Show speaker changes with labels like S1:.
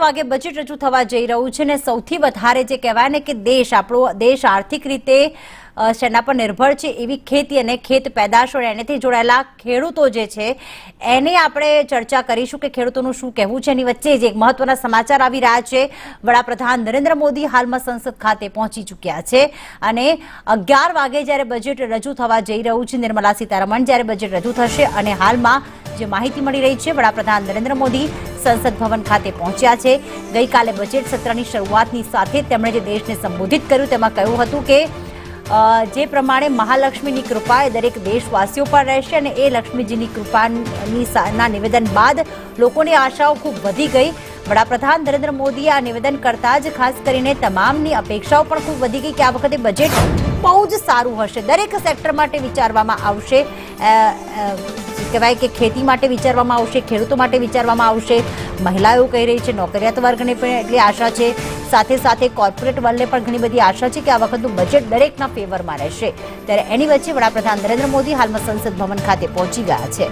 S1: વાગે બજેટ રજૂ થવા જઈ રહ્યું છે ને સૌથી વધારે જે કહેવાય ને કે આપણો દેશ આર્થિક રીતે શેના પર નિર્ભર છે એવી ખેતી અને ખેત પેદાશો એનાથી જોડાયેલા ખેડૂતો જે છે એને આપણે ચર્ચા કરીશું કે ખેડૂતોનું શું કહેવું છે. એની વચ્ચે જ એક મહત્વના સમાચાર આવી રહ્યા છે. વડાપ્રધાન નરેન્દ્ર મોદી હાલમાં સંસદ ખાતે પહોંચી ચૂક્યા છે અને 11 વાગે જ્યારે બજેટ રજૂ થવા જઈ રહ્યું છે, નિર્મલા સીતારમણ જ્યારે બજેટ રજૂ થશે અને હાલમાં જે માહિતી મળી રહી છે, વડાપ્રધાન નરેન્દ્ર મોદી સંસદ ભવન ખાતે પહોંચ્યા છે. ગઈકાલે બજેટ સત્રની શરૂઆતની સાથે તેમણે જે દેશને સંબોધિત કર્યું તેમાં કહ્યું હતું કે જે પ્રમાણે મહાલક્ષ્મીની કૃપા એ દરેક દેશવાસીઓ પર રહેશે અને એ લક્ષ્મીજીની કૃપાના નિવેદન બાદ લોકોની આશાઓ ખૂબ વધી ગઈ. વડાપ્રધાન નરેન્દ્ર મોદીએ આ નિવેદન કરતા જ ખાસ કરીને તમામની અપેક્ષાઓ પણ ખૂબ વધી ગઈ કે આ વખતે બજેટ બહુ જ સારું હશે. દરેક સેક્ટર માટે વિચારવામાં આવશે. કહેવાય કે ખેતી માટે વિચારવામાં આવશે, ખેડૂતો માટે વિચારવામાં આવશે. મહિલાઓ કહી રહી છે, નોકરિયાત વર્ગને પણ એટલી આશા છે. સાથે સાથે કોર્પોરેટ વર્લ્ડને પણ ઘણી બધી આશા છે કે આ વખતનું બજેટ દરેકના ફેવરમાં રહેશે. ત્યારે એની વચ્ચે વડાપ્રધાન નરેન્દ્ર મોદી હાલમાં સંસદ ભવન ખાતે પહોંચી ગયા છે.